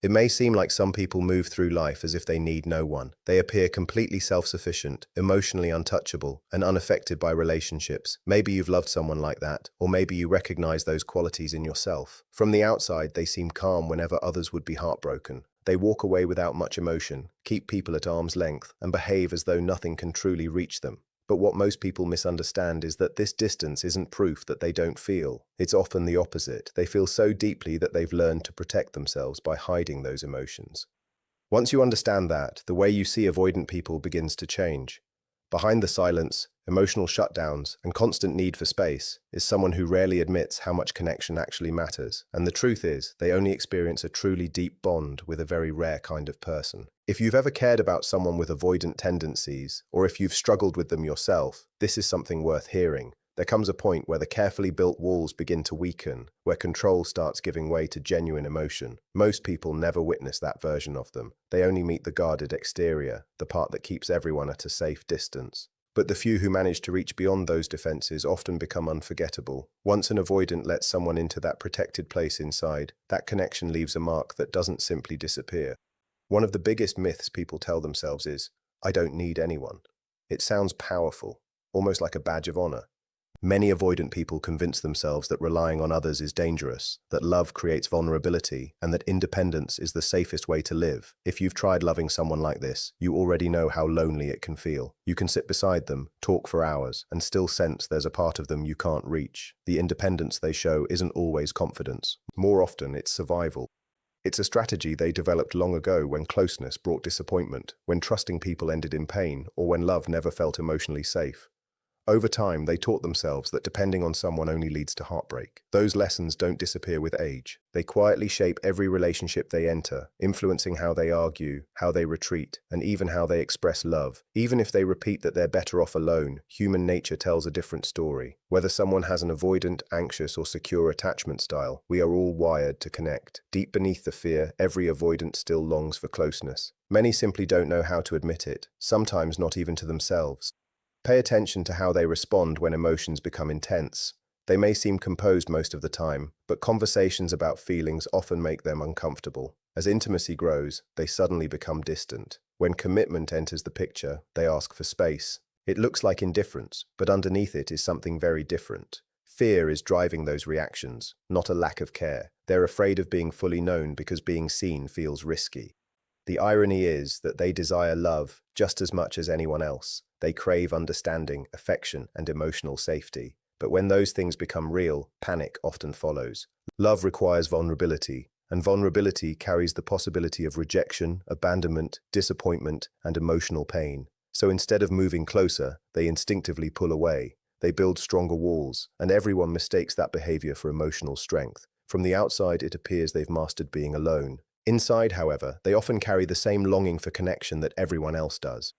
It may seem like some people move through life as if they need no one. They appear completely self-sufficient, emotionally untouchable, and unaffected by relationships. Maybe you've loved someone like that, or maybe you recognize those qualities in yourself. From the outside, they seem calm whenever others would be heartbroken. They walk away without much emotion, keep people at arm's length, and behave as though nothing can truly reach them. But what most people misunderstand is that this distance isn't proof that they don't feel. It's often the opposite. They feel so deeply that they've learned to protect themselves by hiding those emotions. Once you understand that, the way you see avoidant people begins to change. Behind the silence, emotional shutdowns, and constant need for space is someone who rarely admits how much connection actually matters. And the truth is, they only experience a truly deep bond with a very rare kind of person. If you've ever cared about someone with avoidant tendencies, or if you've struggled with them yourself, this is something worth hearing. There comes a point where the carefully built walls begin to weaken, where control starts giving way to genuine emotion. Most people never witness that version of them. They only meet the guarded exterior, the part that keeps everyone at a safe distance. But the few who manage to reach beyond those defenses often become unforgettable. Once an avoidant lets someone into that protected place inside, that connection leaves a mark that doesn't simply disappear. One of the biggest myths people tell themselves is, "I don't need anyone." It sounds powerful, almost like a badge of honor. Many avoidant people convince themselves that relying on others is dangerous, that love creates vulnerability, and that independence is the safest way to live. If you've tried loving someone like this, you already know how lonely it can feel. You can sit beside them, talk for hours, and still sense there's a part of them you can't reach. The independence they show isn't always confidence. More often, it's survival. It's a strategy they developed long ago when closeness brought disappointment, when trusting people ended in pain, or when love never felt emotionally safe. Over time, they taught themselves that depending on someone only leads to heartbreak. Those lessons don't disappear with age. They quietly shape every relationship they enter, influencing how they argue, how they retreat, and even how they express love. Even if they repeat that they're better off alone, human nature tells a different story. Whether someone has an avoidant, anxious, or secure attachment style, we are all wired to connect. Deep beneath the fear, every avoidant still longs for closeness. Many simply don't know how to admit it, sometimes not even to themselves. Pay attention to how they respond when emotions become intense. They may seem composed most of the time, but conversations about feelings often make them uncomfortable. As intimacy grows, they suddenly become distant. When commitment enters the picture, they ask for space. It looks like indifference, but underneath it is something very different. Fear is driving those reactions, not a lack of care. They're afraid of being fully known because being seen feels risky. The irony is that they desire love just as much as anyone else. They crave understanding, affection, and emotional safety. But when those things become real, panic often follows. Love requires vulnerability, and vulnerability carries the possibility of rejection, abandonment, disappointment, and emotional pain. So instead of moving closer, they instinctively pull away. They build stronger walls, and everyone mistakes that behavior for emotional strength. From the outside, it appears they've mastered being alone. Inside, however, they often carry the same longing for connection that everyone else does.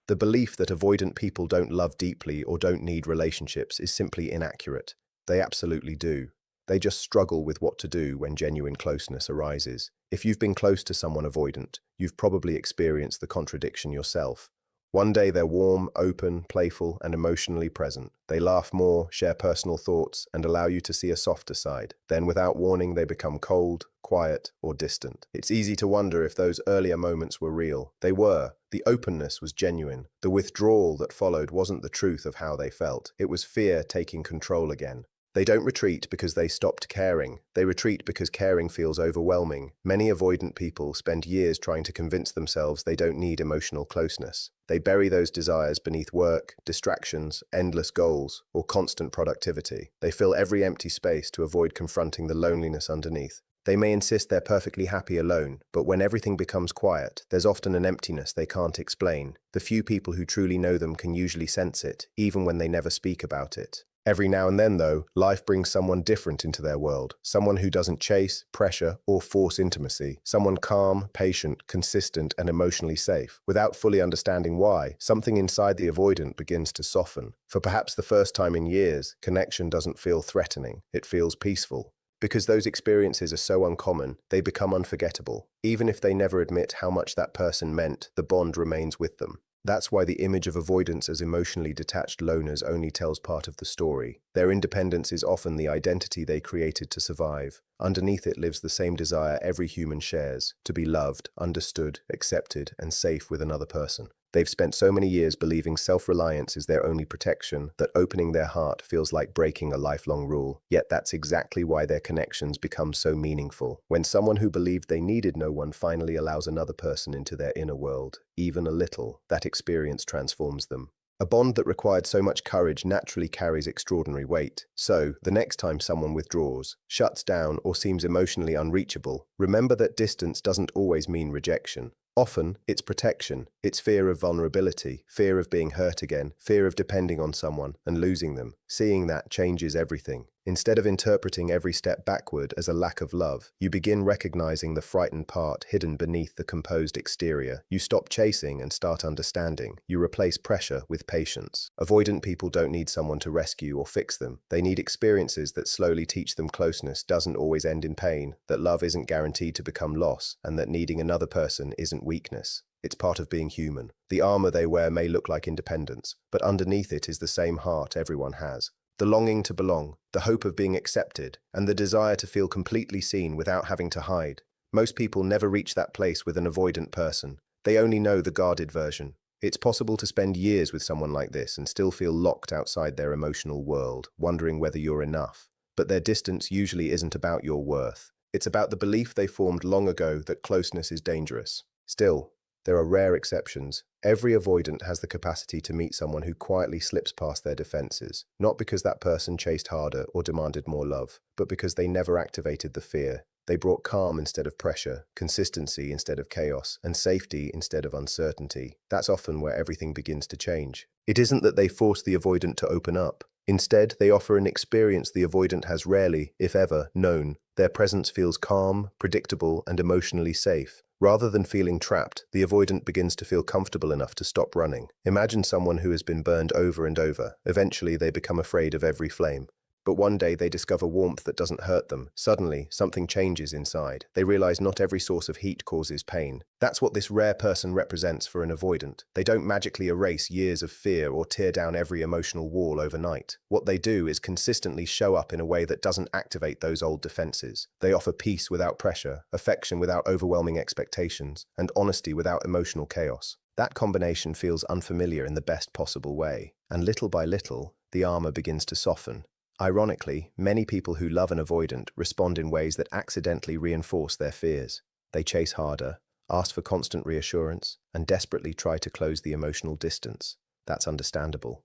The belief that avoidant people don't love deeply or don't need relationships is simply inaccurate. They absolutely do. They just struggle with what to do when genuine closeness arises. If you've been close to someone avoidant, you've probably experienced the contradiction yourself. One day they're warm, open, playful, and emotionally present. They laugh more, share personal thoughts, and allow you to see a softer side. Then, without warning, they become cold, quiet, or distant. It's easy to wonder if those earlier moments were real. They were. The openness was genuine. The withdrawal that followed wasn't the truth of how they felt. It was fear taking control again. They don't retreat because they stopped caring. They retreat because caring feels overwhelming. Many avoidant people spend years trying to convince themselves they don't need emotional closeness. They bury those desires beneath work, distractions, endless goals, or constant productivity. They fill every empty space to avoid confronting the loneliness underneath. They may insist they're perfectly happy alone, but when everything becomes quiet, there's often an emptiness they can't explain. The few people who truly know them can usually sense it, even when they never speak about it. Every now and then, though, life brings someone different into their world. Someone who doesn't chase, pressure, or force intimacy. Someone calm, patient, consistent, and emotionally safe. Without fully understanding why, something inside the avoidant begins to soften. For perhaps the first time in years, connection doesn't feel threatening. It feels peaceful. Because those experiences are so uncommon, they become unforgettable. Even if they never admit how much that person meant, the bond remains with them. That's why the image of avoidance as emotionally detached loners only tells part of the story. Their independence is often the identity they created to survive. Underneath it lives the same desire every human shares, to be loved, understood, accepted, and safe with another person. They've spent so many years believing self-reliance is their only protection that opening their heart feels like breaking a lifelong rule. Yet that's exactly why their connections become so meaningful. When someone who believed they needed no one finally allows another person into their inner world, even a little, that experience transforms them. A bond that required so much courage naturally carries extraordinary weight. So, the next time someone withdraws, shuts down, or seems emotionally unreachable, remember that distance doesn't always mean rejection. Often, it's protection, it's fear of vulnerability, fear of being hurt again, fear of depending on someone and losing them. Seeing that changes everything. Instead of interpreting every step backward as a lack of love, you begin recognizing the frightened part hidden beneath the composed exterior. You stop chasing and start understanding. You replace pressure with patience. Avoidant people don't need someone to rescue or fix them. They need experiences that slowly teach them closeness doesn't always end in pain, that love isn't guaranteed to become loss, and that needing another person isn't weakness. It's part of being human. The armor they wear may look like independence, but underneath it is the same heart everyone has. The longing to belong, the hope of being accepted, and the desire to feel completely seen without having to hide. Most people never reach that place with an avoidant person. They only know the guarded version. It's possible to spend years with someone like this and still feel locked outside their emotional world, wondering whether you're enough. But their distance usually isn't about your worth. It's about the belief they formed long ago that closeness is dangerous. Still, there are rare exceptions. Every avoidant has the capacity to meet someone who quietly slips past their defenses, not because that person chased harder or demanded more love, but because they never activated the fear. They brought calm instead of pressure, consistency instead of chaos, and safety instead of uncertainty. That's often where everything begins to change. It isn't that they force the avoidant to open up. Instead, they offer an experience the avoidant has rarely, if ever, known. Their presence feels calm, predictable, and emotionally safe. Rather than feeling trapped, the avoidant begins to feel comfortable enough to stop running. Imagine someone who has been burned over and over. Eventually, they become afraid of every flame. But one day they discover warmth that doesn't hurt them. Suddenly, something changes inside. They realize not every source of heat causes pain. That's what this rare person represents for an avoidant. They don't magically erase years of fear or tear down every emotional wall overnight. What they do is consistently show up in a way that doesn't activate those old defenses. They offer peace without pressure, affection without overwhelming expectations, and honesty without emotional chaos. That combination feels unfamiliar in the best possible way. And little by little, the armor begins to soften. Ironically, many people who love an avoidant respond in ways that accidentally reinforce their fears. They chase harder, ask for constant reassurance, and desperately try to close the emotional distance. That's understandable.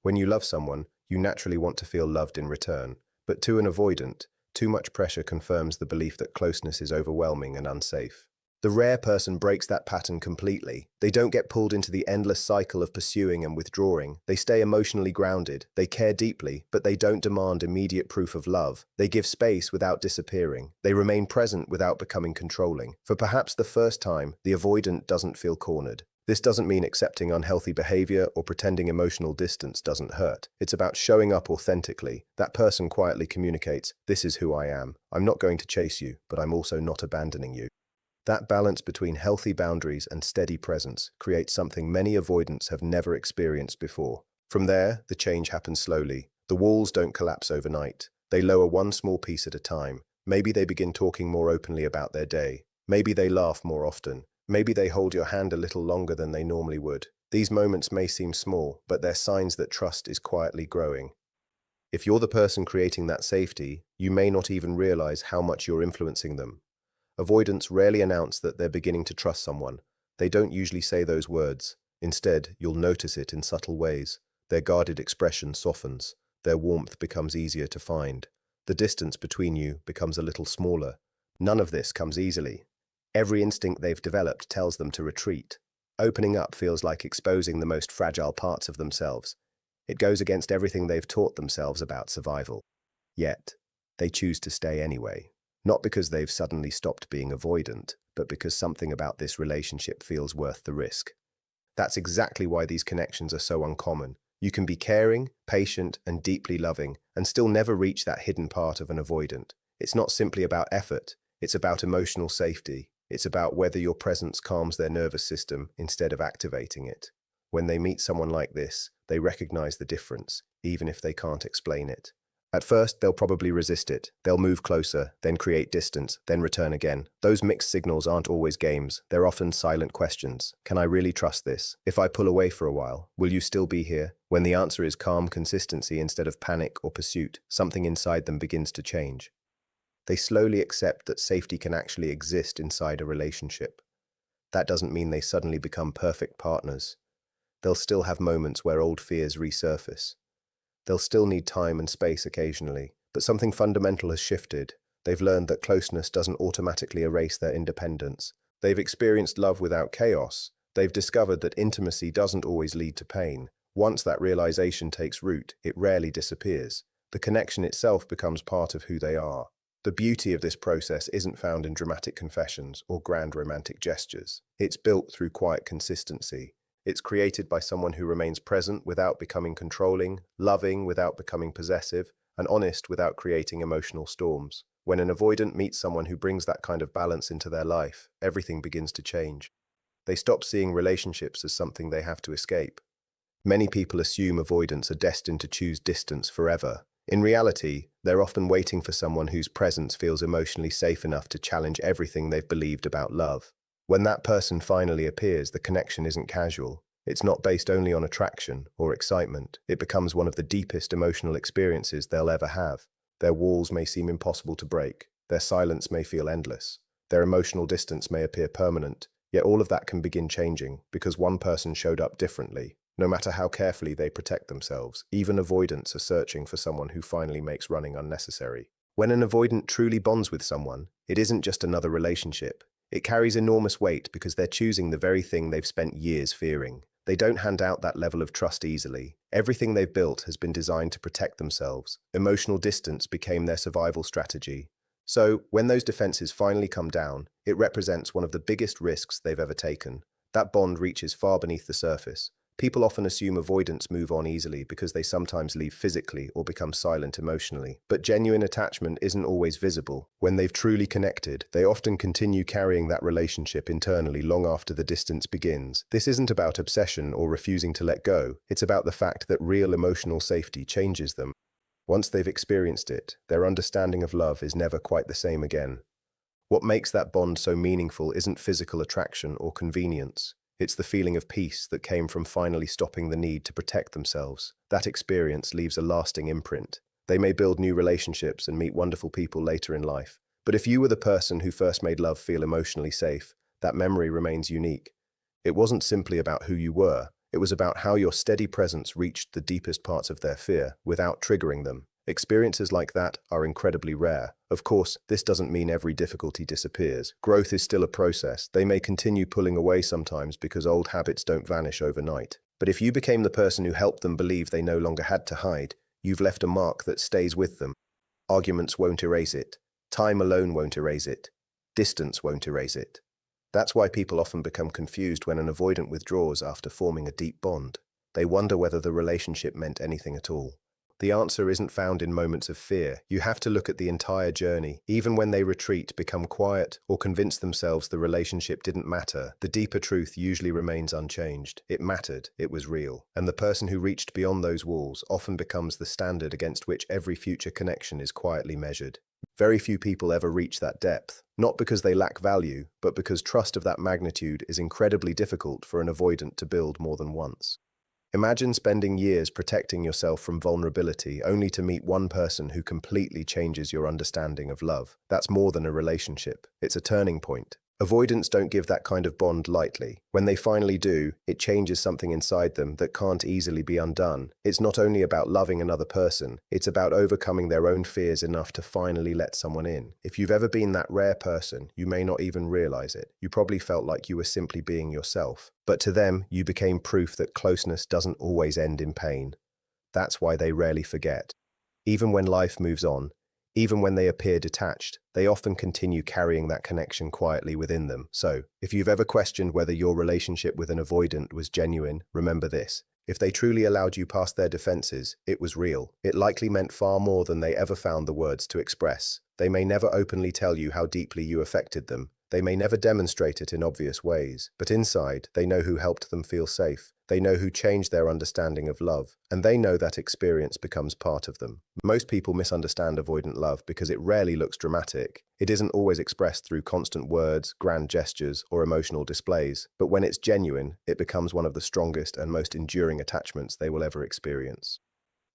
When you love someone, you naturally want to feel loved in return. But to an avoidant, too much pressure confirms the belief that closeness is overwhelming and unsafe. The rare person breaks that pattern completely. They don't get pulled into the endless cycle of pursuing and withdrawing. They stay emotionally grounded. They care deeply, but they don't demand immediate proof of love. They give space without disappearing. They remain present without becoming controlling. For perhaps the first time, the avoidant doesn't feel cornered. This doesn't mean accepting unhealthy behavior or pretending emotional distance doesn't hurt. It's about showing up authentically. That person quietly communicates, "This is who I am. I'm not going to chase you, but I'm also not abandoning you." That balance between healthy boundaries and steady presence creates something many avoidants have never experienced before. From there, the change happens slowly. The walls don't collapse overnight. They lower one small piece at a time. Maybe they begin talking more openly about their day. Maybe they laugh more often. Maybe they hold your hand a little longer than they normally would. These moments may seem small, but they're signs that trust is quietly growing. If you're the person creating that safety, you may not even realize how much you're influencing them. Avoidants rarely announce that they're beginning to trust someone. They don't usually say those words. Instead, you'll notice it in subtle ways. Their guarded expression softens. Their warmth becomes easier to find. The distance between you becomes a little smaller. None of this comes easily. Every instinct they've developed tells them to retreat. Opening up feels like exposing the most fragile parts of themselves. It goes against everything they've taught themselves about survival. Yet, they choose to stay anyway. Not because they've suddenly stopped being avoidant, but because something about this relationship feels worth the risk. That's exactly why these connections are so uncommon. You can be caring, patient, and deeply loving, and still never reach that hidden part of an avoidant. It's not simply about effort, it's about emotional safety. It's about whether your presence calms their nervous system instead of activating it. When they meet someone like this, they recognize the difference, even if they can't explain it. At first, they'll probably resist it. They'll move closer, then create distance, then return again. Those mixed signals aren't always games. They're often silent questions. Can I really trust this? If I pull away for a while, will you still be here? When the answer is calm consistency instead of panic or pursuit, something inside them begins to change. They slowly accept that safety can actually exist inside a relationship. That doesn't mean they suddenly become perfect partners. They'll still have moments where old fears resurface. They'll still need time and space occasionally, but something fundamental has shifted. They've learned that closeness doesn't automatically erase their independence. They've experienced love without chaos. They've discovered that intimacy doesn't always lead to pain. Once that realization takes root, it rarely disappears. The connection itself becomes part of who they are. The beauty of this process isn't found in dramatic confessions or grand romantic gestures. It's built through quiet consistency. It's created by someone who remains present without becoming controlling, loving without becoming possessive, and honest without creating emotional storms. When an avoidant meets someone who brings that kind of balance into their life, everything begins to change. They stop seeing relationships as something they have to escape. Many people assume avoidants are destined to choose distance forever. In reality, they're often waiting for someone whose presence feels emotionally safe enough to challenge everything they've believed about love. When that person finally appears, the connection isn't casual. It's not based only on attraction or excitement. It becomes one of the deepest emotional experiences they'll ever have. Their walls may seem impossible to break. Their silence may feel endless. Their emotional distance may appear permanent. Yet all of that can begin changing because one person showed up differently. No matter how carefully they protect themselves, even avoidants are searching for someone who finally makes running unnecessary. When an avoidant truly bonds with someone, it isn't just another relationship. It carries enormous weight because they're choosing the very thing they've spent years fearing. They don't hand out that level of trust easily. Everything they've built has been designed to protect themselves. Emotional distance became their survival strategy. So, when those defenses finally come down, it represents one of the biggest risks they've ever taken. That bond reaches far beneath the surface. People often assume avoidants move on easily because they sometimes leave physically or become silent emotionally. But genuine attachment isn't always visible. When they've truly connected, they often continue carrying that relationship internally long after the distance begins. This isn't about obsession or refusing to let go. It's about the fact that real emotional safety changes them. Once they've experienced it, their understanding of love is never quite the same again. What makes that bond so meaningful isn't physical attraction or convenience. It's the feeling of peace that came from finally stopping the need to protect themselves. That experience leaves a lasting imprint. They may build new relationships and meet wonderful people later in life. But if you were the person who first made love feel emotionally safe, that memory remains unique. It wasn't simply about who you were. It was about how your steady presence reached the deepest parts of their fear without triggering them. Experiences like that are incredibly rare. Of course, this doesn't mean every difficulty disappears. Growth is still a process. They may continue pulling away sometimes because old habits don't vanish overnight. But if you became the person who helped them believe they no longer had to hide, you've left a mark that stays with them. Arguments won't erase it. Time alone won't erase it. Distance won't erase it. That's why people often become confused when an avoidant withdraws after forming a deep bond. They wonder whether the relationship meant anything at all. The answer isn't found in moments of fear. You have to look at the entire journey. Even when they retreat, become quiet, or convince themselves the relationship didn't matter, the deeper truth usually remains unchanged. It mattered, it was real. And the person who reached beyond those walls often becomes the standard against which every future connection is quietly measured. Very few people ever reach that depth, not because they lack value, but because trust of that magnitude is incredibly difficult for an avoidant to build more than once. Imagine spending years protecting yourself from vulnerability only to meet one person who completely changes your understanding of love. That's more than a relationship. It's a turning point. Avoidants don't give that kind of bond lightly. When they finally do, it changes something inside them that can't easily be undone. It's not only about loving another person, it's about overcoming their own fears enough to finally let someone in. If you've ever been that rare person, you may not even realize it. You probably felt like you were simply being yourself. But to them, you became proof that closeness doesn't always end in pain. That's why they rarely forget. Even when life moves on, even when they appear detached, they often continue carrying that connection quietly within them. So, if you've ever questioned whether your relationship with an avoidant was genuine, remember this. If they truly allowed you past their defenses, it was real. It likely meant far more than they ever found the words to express. They may never openly tell you how deeply you affected them. They may never demonstrate it in obvious ways. But inside, they know who helped them feel safe. They know who changed their understanding of love, and they know that experience becomes part of them. Most people misunderstand avoidant love because it rarely looks dramatic. It isn't always expressed through constant words, grand gestures, or emotional displays, but when it's genuine, it becomes one of the strongest and most enduring attachments they will ever experience.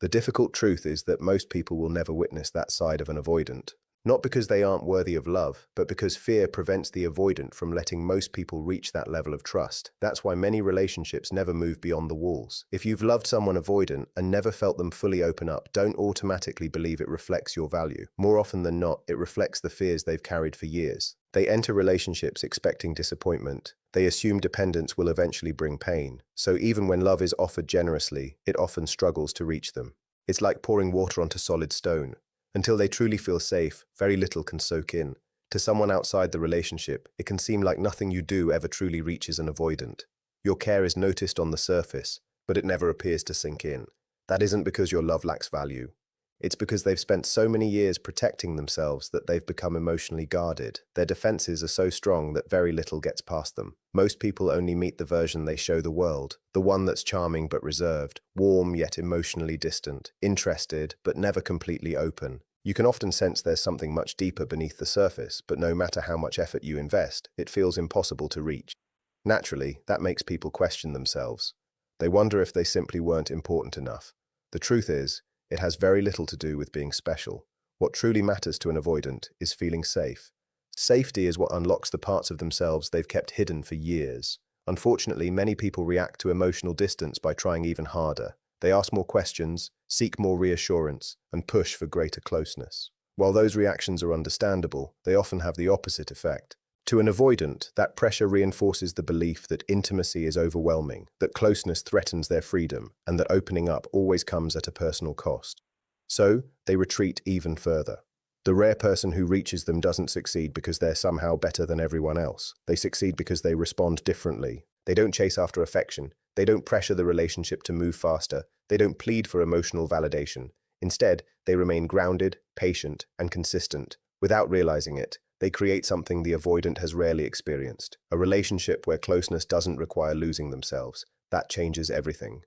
The difficult truth is that most people will never witness that side of an avoidant. Not because they aren't worthy of love, but because fear prevents the avoidant from letting most people reach that level of trust. That's why many relationships never move beyond the walls. If you've loved someone avoidant and never felt them fully open up, don't automatically believe it reflects your value. More often than not, it reflects the fears they've carried for years. They enter relationships expecting disappointment. They assume dependence will eventually bring pain. So even when love is offered generously, it often struggles to reach them. It's like pouring water onto solid stone. Until they truly feel safe, very little can soak in. To someone outside the relationship, it can seem like nothing you do ever truly reaches an avoidant. Your care is noticed on the surface, but it never appears to sink in. That isn't because your love lacks value. It's because they've spent so many years protecting themselves that they've become emotionally guarded. Their defenses are so strong that very little gets past them. Most people only meet the version they show the world, the one that's charming but reserved, warm yet emotionally distant, interested but never completely open. You can often sense there's something much deeper beneath the surface, but no matter how much effort you invest, it feels impossible to reach. Naturally, that makes people question themselves. They wonder if they simply weren't important enough. The truth is, it has very little to do with being special. What truly matters to an avoidant is feeling safe. Safety is what unlocks the parts of themselves they've kept hidden for years. Unfortunately, many people react to emotional distance by trying even harder. They ask more questions, seek more reassurance, and push for greater closeness. While those reactions are understandable, they often have the opposite effect. To an avoidant, that pressure reinforces the belief that intimacy is overwhelming, that closeness threatens their freedom, and that opening up always comes at a personal cost. So, they retreat even further. The rare person who reaches them doesn't succeed because they're somehow better than everyone else. They succeed because they respond differently. They don't chase after affection. They don't pressure the relationship to move faster. They don't plead for emotional validation. Instead, they remain grounded, patient, and consistent. Without realizing it, they create something the avoidant has rarely experienced, a relationship where closeness doesn't require losing themselves. That changes everything.